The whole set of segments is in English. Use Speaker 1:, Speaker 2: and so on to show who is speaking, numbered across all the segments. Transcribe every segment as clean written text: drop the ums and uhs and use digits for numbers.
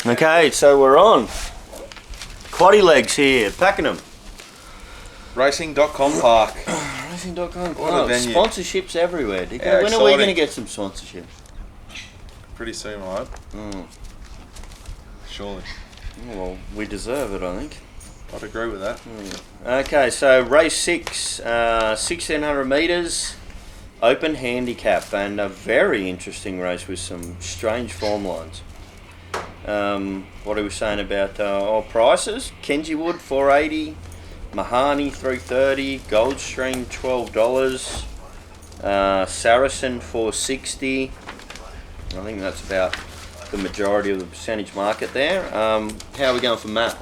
Speaker 1: Okay, so we're on. Quaddy legs here, packing them.
Speaker 2: Racing.com Park.
Speaker 1: Racing.com
Speaker 2: What a venue.
Speaker 1: Sponsorships everywhere. When
Speaker 2: Yeah,
Speaker 1: are we
Speaker 2: exciting.
Speaker 1: going to get some sponsorship?
Speaker 2: Pretty soon, right? Surely.
Speaker 1: Oh, well, we deserve it, I think.
Speaker 2: I'd agree with that.
Speaker 1: Okay, so race 6, 1600 metres, open handicap, and a very interesting race with some strange form lines. What are we saying about prices? Kenji Wood $4.80, Mahani $3.30, Goldstream $12, Saracen $4.60. I think that's about the majority of the percentage market there. How are we going for Matt?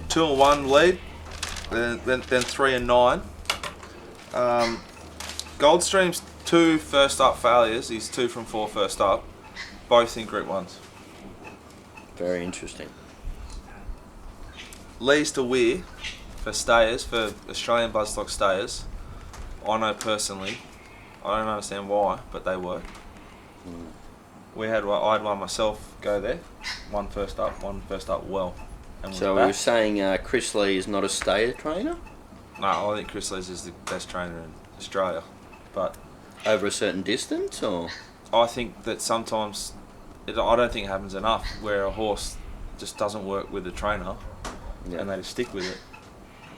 Speaker 2: 2-1 lead, then 3 and 9. Goldstream's 2 first up failures. He's 2 from 4 first up, both in Group 1s.
Speaker 1: Very interesting.
Speaker 2: Lee's to Weir for stayers, for Australian Bloodstock stayers. I know personally, I don't understand why, but they work. I had one myself go there. One first up well. And
Speaker 1: So we were saying Chris Lee is not a stayer trainer?
Speaker 2: No, I think Chris Lees is the best trainer in Australia. But
Speaker 1: Over a certain distance, or?
Speaker 2: I think that sometimes, I don't think it happens enough, where a horse just doesn't work with the trainer, and they just stick with it.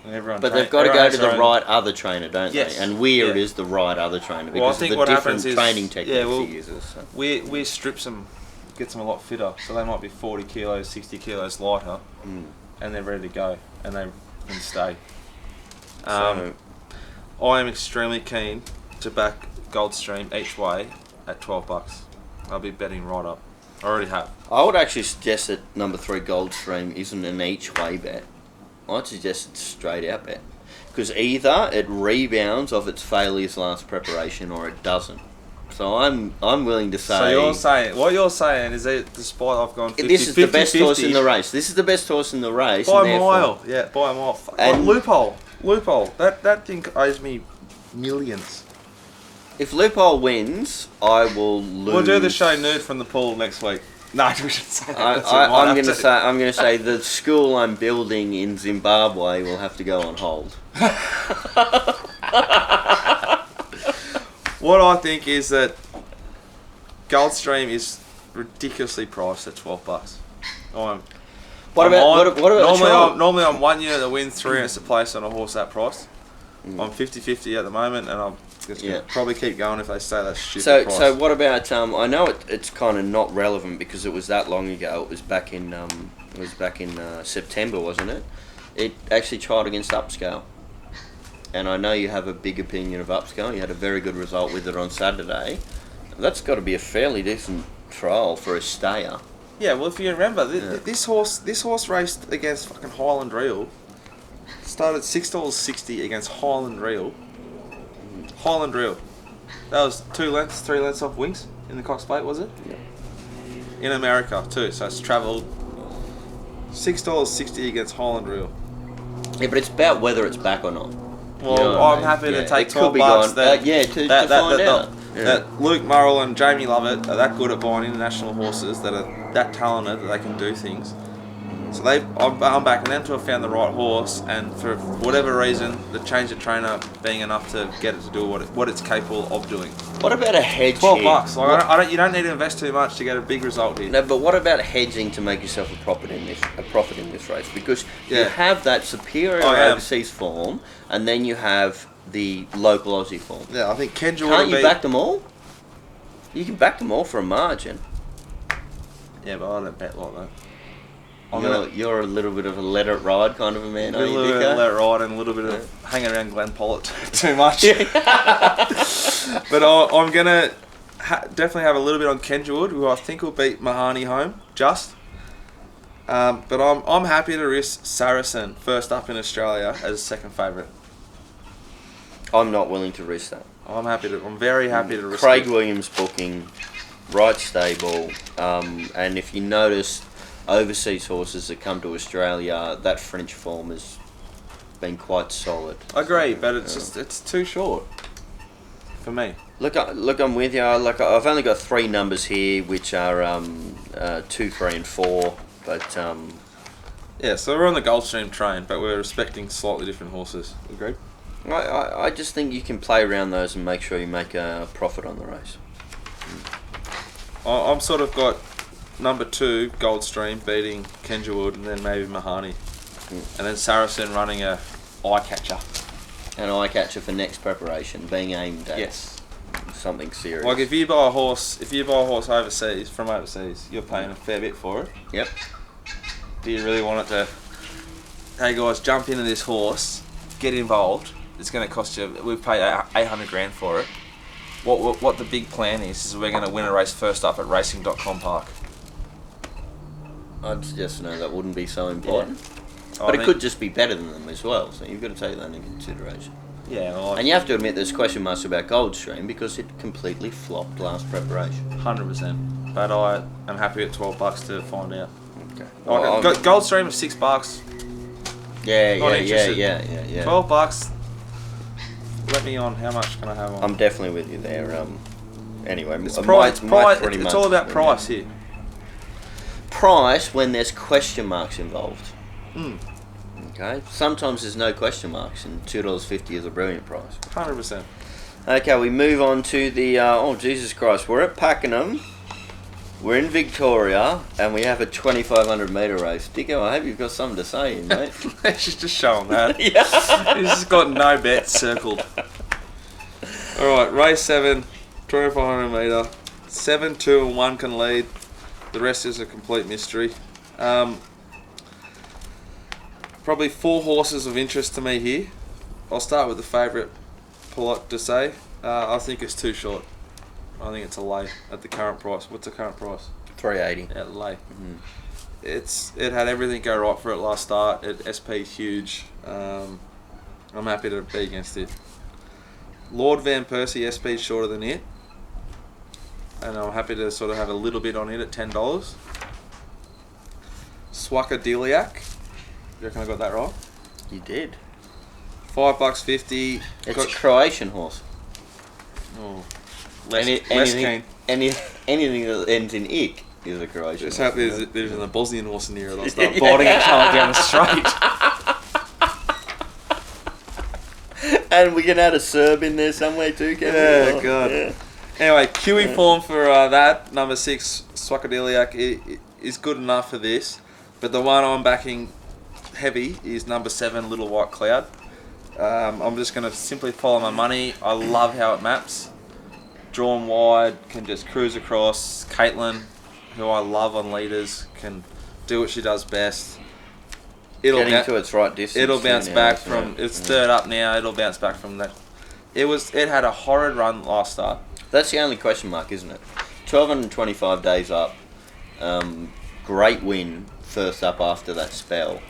Speaker 2: And
Speaker 1: But they've got to go to the right other trainer, don't
Speaker 2: Yes.
Speaker 1: they? And Weir is the right other trainer because
Speaker 2: Well, I think
Speaker 1: of the
Speaker 2: what
Speaker 1: different
Speaker 2: happens is,
Speaker 1: training techniques he uses. So.
Speaker 2: we strips them, gets them a lot fitter, so they might be 40 kilos, 60 kilos lighter, and they're ready to go, and they can stay. I am extremely keen to back Goldstream each way at $12. I'll be betting right up. I already have.
Speaker 1: I would actually suggest that number 3 Goldstream isn't an each way bet. I'd suggest it's straight out bet. Because either it rebounds off its failures last preparation or it doesn't. So I'm willing to say...
Speaker 2: So what you're saying is that despite I've gone 50,
Speaker 1: this is the best horse in the race. This is the best horse in the race.
Speaker 2: By a mile. Yeah, by a mile.
Speaker 1: And
Speaker 2: loophole. That thing owes me millions.
Speaker 1: If Loophole wins, I will lose.
Speaker 2: We'll do the show nude from the pool next week. No, we shouldn't say that.
Speaker 1: I'm going to say the school I'm building in Zimbabwe will have to go on hold.
Speaker 2: What I think is that Goldstream is ridiculously priced at $12.
Speaker 1: What about
Speaker 2: Normally I'm 1 unit to win, 3 units to place on a horse that price. I'm 50-50 at the moment, and I'm just gonna probably keep going if they say that stupid price.
Speaker 1: So what about I know it's kind of not relevant because it was that long ago. It was back in September, wasn't it? It actually tried against Upscale, and I know you have a big opinion of Upscale. You had a very good result with it on Saturday. That's got to be a fairly decent trial for a stayer.
Speaker 2: Yeah, well, if you remember, this horse raced against fucking Highland Real. Started $6.60 against Highland Real. Highland Real. That was 3 lengths off Wings in the Cox Plate, was it?
Speaker 1: Yeah.
Speaker 2: In America too, so it's travelled $6.60 against Highland Real.
Speaker 1: Yeah, but it's about whether it's back or not.
Speaker 2: Well, I'm happy to take $12
Speaker 1: to find out.
Speaker 2: That Luke Murrell and Jamie Lovett are that good at buying international horses, that are that talented that they can do things. So I'm backing them to have found the right horse, and for whatever reason, the change of trainer being enough to get it to do what it's capable of doing.
Speaker 1: What about a hedge?
Speaker 2: $12. Like, you don't need to invest too much to get a big result here.
Speaker 1: No, but what about hedging to make yourself a profit in this race? Because you have that superior overseas form, and then you have the local Aussie form.
Speaker 2: Yeah, I think Kenja would
Speaker 1: Can't you back them all? You can back them all for a margin.
Speaker 2: Yeah, but I don't bet like that.
Speaker 1: You're a little bit of a let it ride kind of a man,
Speaker 2: a little bit of let it ride and a little bit of hanging around Glenn Pollitt too much. But I'm going to definitely have a little bit on Kenjawood, who I think will beat Mahani home, but I'm happy to risk Saracen first up in Australia as second favourite.
Speaker 1: I'm not willing to risk that.
Speaker 2: I'm very happy to risk
Speaker 1: Craig Williams booking, right stable, and if you notice, overseas horses that come to Australia, that French form has been quite solid.
Speaker 2: I agree, but it's too short for me.
Speaker 1: Look, I'm with you. Like, I've only got 3 numbers here, which are 2, 3, and 4. But
Speaker 2: Yeah, so we're on the Goldstream train, but we're respecting slightly different horses. Agreed?
Speaker 1: I just think you can play around those and make sure you make a profit on the race.
Speaker 2: I'm sort of got number 2, Goldstream, beating Kenjawood, and then maybe Mahoney. And then Saracen running a eye catcher.
Speaker 1: An eye catcher for next preparation, being aimed at
Speaker 2: Yes.
Speaker 1: something serious.
Speaker 2: Like if you buy a horse overseas, from overseas, you're paying a fair bit for it.
Speaker 1: Yep.
Speaker 2: Do you really want it to, hey guys, jump into this horse, get involved, it's going to cost you, we've paid 800 grand for it. What the big plan is we're going to win a race first up at racing.com park.
Speaker 1: I'd suggest that wouldn't be so important.
Speaker 2: Yeah.
Speaker 1: But it could just be better than them as well, so you've got to take that into consideration.
Speaker 2: Yeah, well,
Speaker 1: and you have to admit there's question marks about Goldstream because it completely flopped last preparation.
Speaker 2: 100%. But I am happy at $12 to find out.
Speaker 1: Okay.
Speaker 2: Goldstream is $6.
Speaker 1: Yeah.
Speaker 2: $12. Let me on. How much can I have on?
Speaker 1: I'm definitely with you there. Anyway,
Speaker 2: it's all about price here.
Speaker 1: Price when there's question marks involved.
Speaker 2: Mm.
Speaker 1: Okay. Sometimes there's no question marks, and $2.50 is a brilliant price.
Speaker 2: 100%.
Speaker 1: Okay, we move on to the. Oh Jesus Christ! We're at Pakenham. We're in Victoria, and we have a 2,500 metre race. Dicko, I hope you've got something to say, mate.
Speaker 2: She's just showing that.
Speaker 1: Yeah.
Speaker 2: He's just got no bets circled. Alright, race 7, 2,500 metre. 7, 2 and 1 can lead. The rest is a complete mystery. Probably 4 horses of interest to me here. I'll start with the favourite, Polite to say. I think it's too short. I think it's a lay at the current price. What's the current price?
Speaker 1: 380.
Speaker 2: At lay. It had everything go right for it last start. SP's huge. I'm happy to be against it. Lord Van Persie, SP's shorter than it. And I'm happy to sort of have a little bit on it at $10. Swakadiliak. You reckon I got that right?
Speaker 1: You did.
Speaker 2: $5.50.
Speaker 1: It's a Croatian horse.
Speaker 2: Oh.
Speaker 1: Anything that ends in "ik" is a Croatian.
Speaker 2: Just hope there's a Bosnian horse in here and I'll start biting it coming down the straight.
Speaker 1: And we can add a Serb in there somewhere too, can we?
Speaker 2: Yeah, God. Yeah. Anyway, queuing form for that, number 6, Swakadiliak, is good enough for this. But the one I'm backing heavy is number 7, Little White Cloud. I'm just going to simply follow my money. I love how it maps. Drawn wide, can just cruise across. Caitlin, who I love on leaders, can do what she does best.
Speaker 1: Getting to its right distance.
Speaker 2: It'll bounce back from. It's third up now. It'll bounce back from that. It had a horrid run last start.
Speaker 1: That's the only question mark, isn't it? 1,225 days up. Great win first up after that spell.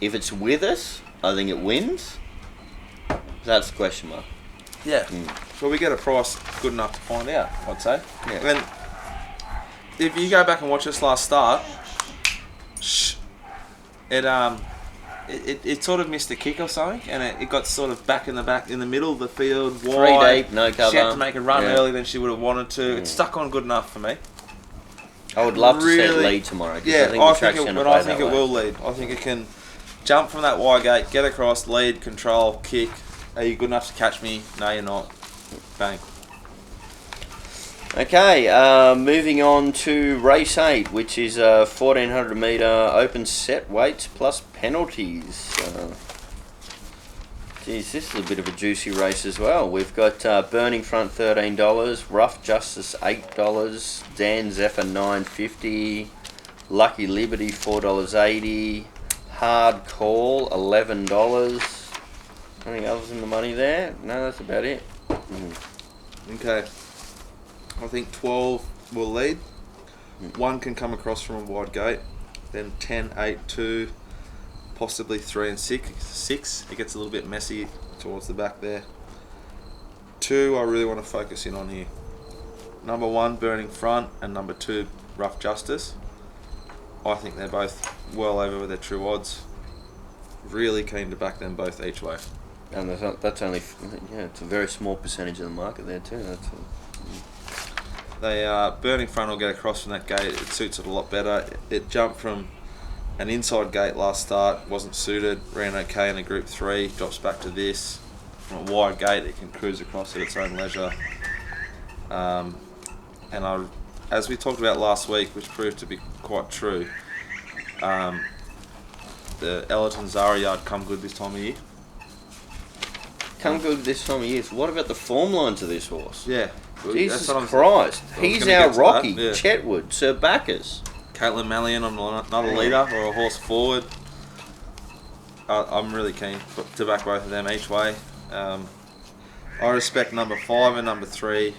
Speaker 1: If it's with us, I think it wins. That's the question mark.
Speaker 2: Yeah. Well, we get a price good enough to find out, I'd say.
Speaker 1: Yeah.
Speaker 2: And if you go back and watch this last start, it sort of missed a kick or something, and it got sort of back in the middle of the field, wide.
Speaker 1: 3 deep, no cover.
Speaker 2: She had to make a run earlier than she would have wanted to. It stuck on good enough for me.
Speaker 1: I would love to see it lead tomorrow.
Speaker 2: Yeah, I think it will lead. I think it can jump from that wide gate, get across, lead, control, kick. Are you good enough to catch me? No, you're not. Bang.
Speaker 1: Okay, moving on to race 8, which is a 1,400 metre open set weights plus penalties. Geez, this is a bit of a juicy race as well. We've got Burning Front $13, Rough Justice $8, Dan Zephyr $9.50, Lucky Liberty $4.80, Hard Call $11. Anything else in the money there? No, that's about it.
Speaker 2: Okay. I think 12 will lead. 1 can come across from a wide gate. Then 10, 8, 2, possibly 3 and 6. It gets a little bit messy towards the back there. 2, I really want to focus in on here. Number 1, Burning Front, and number 2, Rough Justice. I think they're both well over their true odds. Really keen to back them both each way.
Speaker 1: And that's only, it's a very small percentage of the market there too.
Speaker 2: They Burning Front will get across from that gate. It suits it a lot better. It jumped from an inside gate last start, wasn't suited, ran okay in a Group 3, drops back to this. From a wide gate, it can cruise across at its own leisure. As we talked about last week, which proved to be quite true, the Ellerton Zara yard come good this time of year.
Speaker 1: Come good this time of year. So what about the form lines of this horse?
Speaker 2: Yeah.
Speaker 1: Jesus Christ. He's our Rocky,
Speaker 2: yeah.
Speaker 1: Chetwood, Sir Bacchus.
Speaker 2: Caitlin Mallion on another leader or a horse forward. I'm really keen to back both of them each way. I respect number 5 and number 3,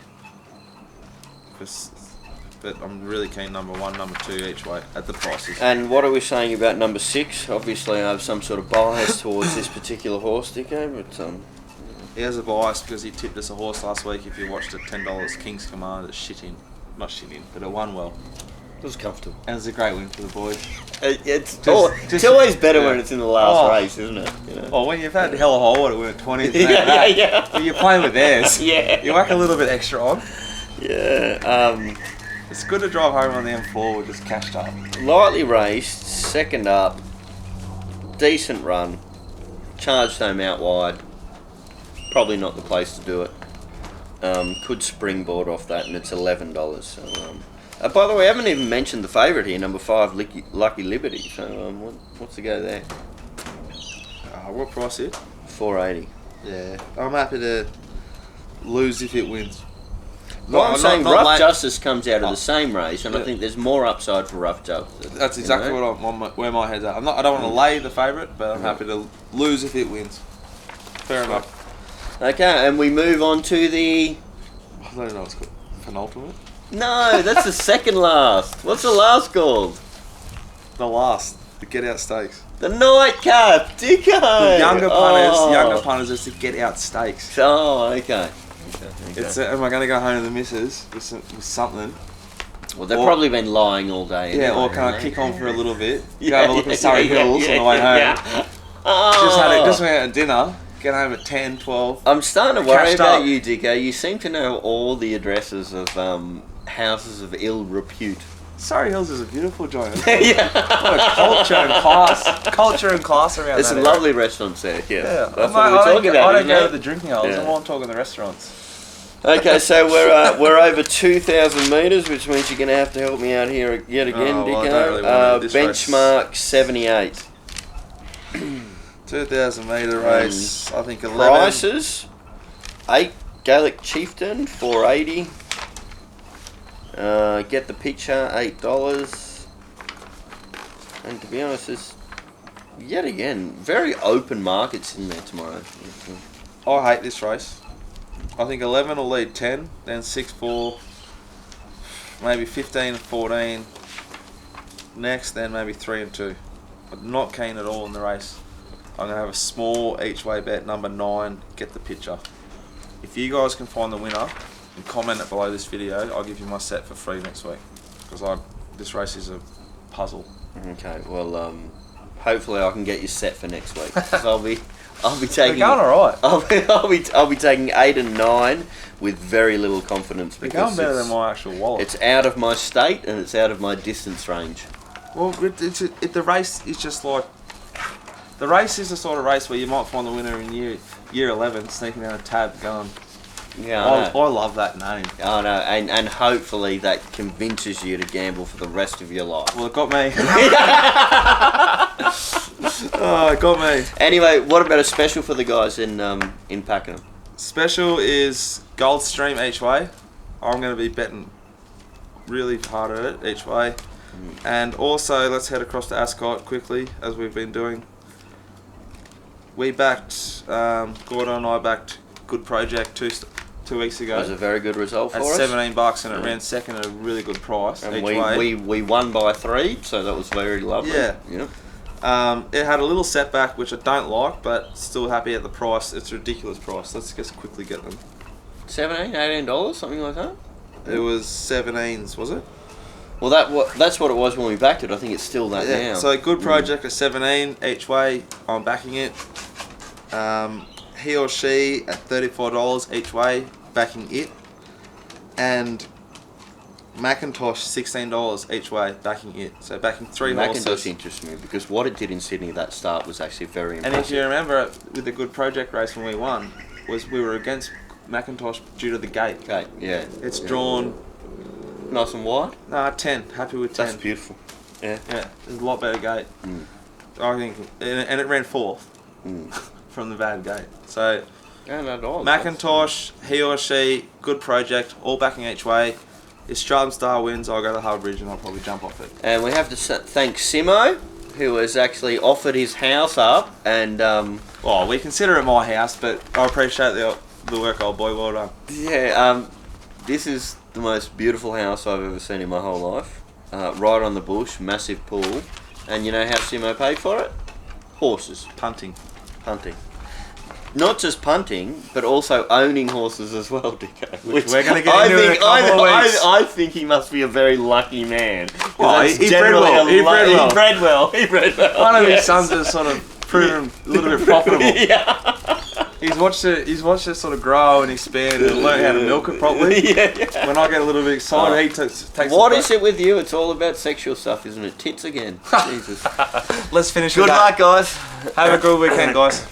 Speaker 2: but I'm really keen number 1, number 2 each way at the prices.
Speaker 1: And what are we saying about number 6? Obviously, I have some sort of bias towards this particular horse, Dicko, but
Speaker 2: he has a bias because he tipped us a horse last week. If you watched it, $10, King's Command. It's not shit in, but it won well.
Speaker 1: It was comfortable.
Speaker 2: And it's a great win for the boys.
Speaker 1: It's always better when it's in the last race, isn't it? You know?
Speaker 2: Well, when you've had hell of a hole, it went 20s.
Speaker 1: Yeah.
Speaker 2: But you're playing with theirs.
Speaker 1: Yeah.
Speaker 2: You whack a little bit extra on.
Speaker 1: Yeah.
Speaker 2: It's good to drive home on the M4 with just cashed up.
Speaker 1: Lightly raced, second up, decent run, charged home out wide. Probably not the place to do it. Could springboard off that, and it's $11. So, by the way, I haven't even mentioned the favourite here, number 5, Lucky Liberty. So, what's the go there?
Speaker 2: What price is it?
Speaker 1: $4.80.
Speaker 2: Yeah, I'm happy to lose if it wins.
Speaker 1: Well, I'm saying Rough Justice comes out of the same race, and I think there's more upside for Rough Justice.
Speaker 2: That's exactly where my head's at. I don't want to lay the favourite, but I'm happy to lose if it wins. Fair enough.
Speaker 1: Okay, and we move on to the...
Speaker 2: I don't know what it's called. Penultimate?
Speaker 1: No, that's the second last. What's the last called?
Speaker 2: The Get Out Stakes.
Speaker 1: The Nightcap, Dicko!
Speaker 2: The younger punters is to Get Out Stakes.
Speaker 1: Oh, okay.
Speaker 2: It's am I going to go home to the missus with something?
Speaker 1: Well, they've probably been lying all day.
Speaker 2: Yeah,
Speaker 1: anyway,
Speaker 2: or can I kick on for a little bit?
Speaker 1: Yeah,
Speaker 2: go have a look at Surrey Hills on the way home.
Speaker 1: Yeah.
Speaker 2: Just went out to dinner. Get home at 10, 12.
Speaker 1: I'm starting to worry about you, Dicko. You seem to know all the addresses of houses of ill repute.
Speaker 2: Surrey Hills is a beautiful joint. Yeah. What a culture and class around
Speaker 1: There's
Speaker 2: that
Speaker 1: some
Speaker 2: area.
Speaker 1: lovely restaurants there. Yeah, that's what
Speaker 2: I
Speaker 1: we're talking about.
Speaker 2: I don't go to the drinking holes. I'm more talking the restaurants.
Speaker 1: Okay, so we're over 2,000 metres, which means you're going to have to help me out here yet again,
Speaker 2: well, I
Speaker 1: Dicko.
Speaker 2: don't really want this
Speaker 1: Benchmark
Speaker 2: race.
Speaker 1: 78.
Speaker 2: 2,000 metre race. I think 11.
Speaker 1: Prices: 8 Gaelic Chieftain, $4.80. Get the picture, $8. And to be honest, there's yet again very open markets in there tomorrow.
Speaker 2: I hate this race. I think 11 will lead 10, then 6-4, maybe 15-14. Next, then maybe 3-2. I'm not keen at all in the race. I'm going to have a small each way bet, number 9, Get the Picture. If you guys can find the winner and comment it below this video, I'll give you my set for free next week. Because this race is a puzzle.
Speaker 1: Okay, well, hopefully I can get you set for next week. 'Cause I'll be taking.
Speaker 2: They're going alright.
Speaker 1: I'll be taking 8 and 9 with very little confidence.
Speaker 2: They're going better than my actual wallet.
Speaker 1: It's out of my state and it's out of my distance range.
Speaker 2: Well, the race is just like... The race is the sort of race where you might find the winner in year 11 sneaking down a tab going...
Speaker 1: Yeah,
Speaker 2: I love that name.
Speaker 1: I know, and hopefully that convinces you to gamble for the rest of your life.
Speaker 2: Well, it got me. Oh, it got me.
Speaker 1: Anyway, what about a special for the guys in Pakenham?
Speaker 2: Special is Goldstream each way. I'm going to be betting really hard at it each way. And also, let's head across to Ascot quickly, as we've been doing. We backed, Gordon and I backed Good Project two weeks ago.
Speaker 1: That was a very good result for
Speaker 2: at
Speaker 1: us.
Speaker 2: $17 and it ran second at a really good price
Speaker 1: And
Speaker 2: each
Speaker 1: we
Speaker 2: way.
Speaker 1: won by 3, so that was very lovely.
Speaker 2: Yeah.
Speaker 1: Yeah.
Speaker 2: It had a little setback, which I don't like, but still happy at the price. It's a ridiculous price. Let's just quickly get them.
Speaker 1: $17, $18, something like that?
Speaker 2: It was 17s, was it?
Speaker 1: Well, that's what it was when we backed it. I think it's still that now.
Speaker 2: So Good Project at 17 each way. I'm backing it. he or she at $34 each way, backing it. And Macintosh $16 each way, backing it. So backing 3
Speaker 1: Macintosh
Speaker 2: horses.
Speaker 1: interests me because what it did in Sydney at that start was actually very impressive.
Speaker 2: And if you remember, with the good project race when we won, was we were against Macintosh due to the gate.
Speaker 1: Okay, yeah.
Speaker 2: It's drawn
Speaker 1: Nice and wide.
Speaker 2: 10. Happy with 10.
Speaker 1: That's beautiful. Yeah.
Speaker 2: Yeah, it's a lot better gate.
Speaker 1: Mm.
Speaker 2: I think, and it ran 4th
Speaker 1: Mm.
Speaker 2: from the bad gate. So
Speaker 1: Yeah, no, no,
Speaker 2: Macintosh, he or she, good project, all backing each way. If Stratum Star wins, I'll go to Harbour Bridge and I'll probably jump off it.
Speaker 1: And we have to thank Simo, who has actually offered his house up. And
Speaker 2: Well, we consider it my house, but I appreciate the work, old boy. Well done.
Speaker 1: yeah, this is the most beautiful house I've ever seen in my whole life. Right on the bush, massive pool. And you know how Simo paid for it? Horses.
Speaker 2: Punting.
Speaker 1: Punting. Not just punting, but also owning horses as well, Dicko.
Speaker 2: Which we're going to get into in a couple of weeks.
Speaker 1: I think he must be a very lucky man.
Speaker 2: Well,
Speaker 1: That's
Speaker 2: he bred
Speaker 1: generally
Speaker 2: well. He bred well.
Speaker 1: He bred well.
Speaker 2: One of his
Speaker 1: yes.
Speaker 2: sons has sort of proven a little bit profitable.
Speaker 1: Yeah.
Speaker 2: He's watched it sort of grow and expand and learn how to milk it properly.
Speaker 1: Yeah.
Speaker 2: When I get a little bit excited, he takes
Speaker 1: What
Speaker 2: the
Speaker 1: is it with you? It's all about sexual stuff, isn't it? Tits again. Jesus.
Speaker 2: Let's finish
Speaker 1: Good
Speaker 2: with that.
Speaker 1: luck, guys.
Speaker 2: Have a good weekend, guys.